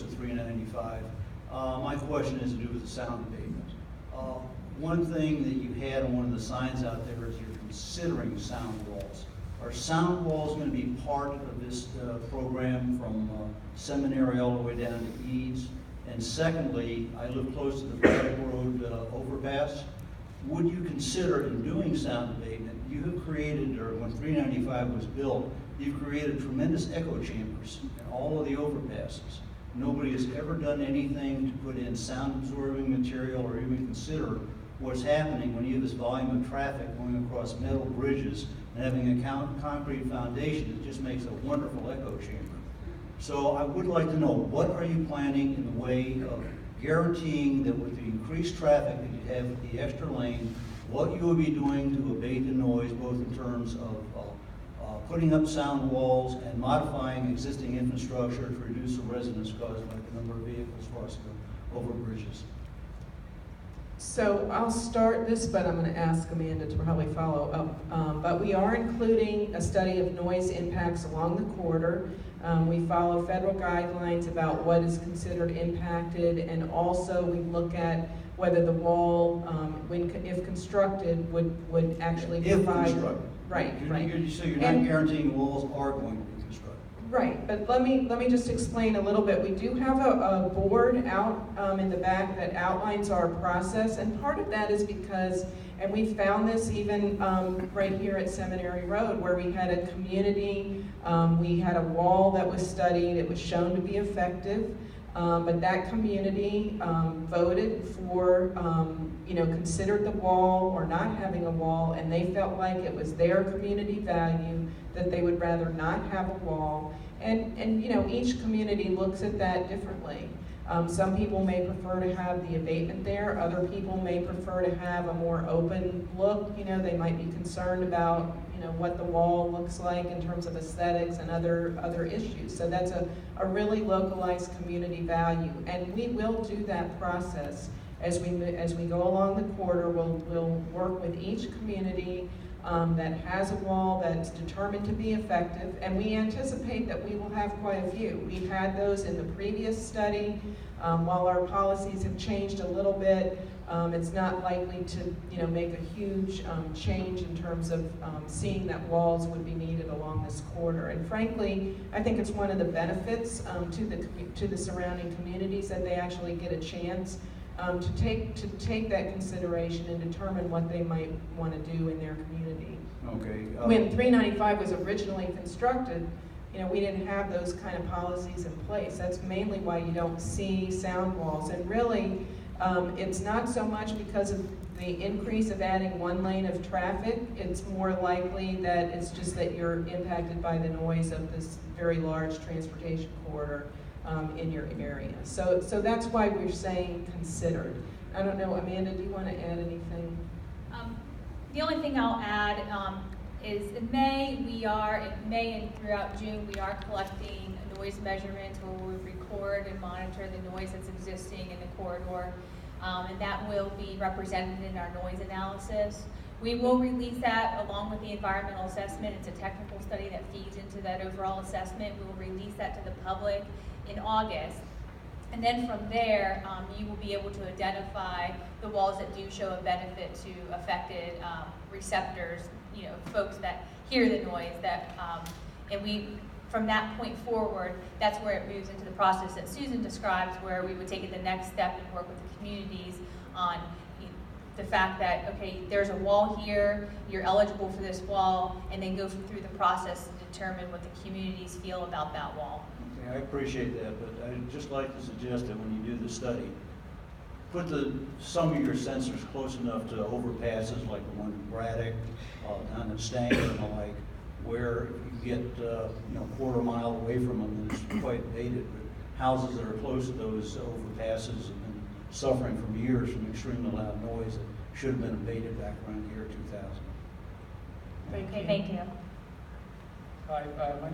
close to 395. My question has to do with the sound abatement. One thing that you had on one of the signs out there is you're considering sound walls. Are sound walls going to be part of this program from Seminary all the way down to Eads? And secondly, I live close to the Braddock Road overpass. Would you consider, in doing sound abatement, you have created, or when 395 was built, you've created tremendous echo chambers in all of the overpasses. Nobody has ever done anything to put in sound absorbing material or even consider what's happening when you have this volume of traffic going across metal bridges and having a concrete foundation. It just makes a wonderful echo chamber. So I would like to know, what are you planning in the way of guaranteeing that with the increased traffic that you have with the extra lane, what you will be doing to abate the noise, both in terms of putting up sound walls and modifying existing infrastructure to reduce the residence caused by the number of vehicles crossing over bridges? So I'll start this, but I'm going to ask Amanda to probably follow up. But we are including a study of noise impacts along the corridor. We follow federal guidelines about what is considered impacted, and also we look at whether the wall, if constructed, would actually provide. If constructed. Right. So you're not guaranteeing walls are going to be constructed. Right, but let me just explain a little bit. We do have a board out in the back that outlines our process, and part of that is because, and we found this even right here at Seminary Road, where we had a community, we had a wall that was studied, it was shown to be effective, but that community voted for, considered the wall or not having a wall, and they felt like it was their community value that they would rather not have a wall. And each community looks at that differently. Some people may prefer to have the abatement there. Other people may prefer to have a more open look. They might be concerned about, what the wall looks like in terms of aesthetics and other issues. So that's a really localized community value. And we will do that process as we go along the corridor. We'll work with each community that has a wall that's determined to be effective, and we anticipate that we will have quite a few. We've had those in the previous study. While our policies have changed a little bit, it's not likely to make a huge change in terms of seeing that walls would be needed along this corridor. And frankly, I think it's one of the benefits to the surrounding communities that they actually get a chance to take that consideration and determine what they might want to do in their community. Okay. When 395 was originally constructed, we didn't have those kind of policies in place. That's mainly why you don't see sound walls. And really, it's not so much because of the increase of adding one lane of traffic. It's more likely that it's just that you're impacted by the noise of this very large transportation corridor in your area. So that's why we're saying considered. I don't know, Amanda, do you want to add anything? The only thing I'll add is in May and throughout June, we are collecting noise measurements where we record and monitor the noise that's existing in the corridor, and that will be represented in our noise analysis. We will release that along with the environmental assessment. It's a technical study that feeds into that overall assessment. We will release that to the public in August. And then from there, you will be able to identify the walls that do show a benefit to affected receptors, folks that hear the noise. And we, from that point forward, that's where it moves into the process that Susan describes, where we would take it the next step and work with the communities on the fact that, okay, there's a wall here, you're eligible for this wall, and then go through the process to determine what the communities feel about that wall. Okay, I appreciate that, but I'd just like to suggest that when you do the study, put some of your sensors close enough to overpasses like the one in Braddock, down at Stanger and the like, where you get quarter mile away from them and it's quite abated. But houses that are close to those overpasses have been suffering for years from extremely loud noise that should have been abated back around the year 2000. Thank you. Hi, my name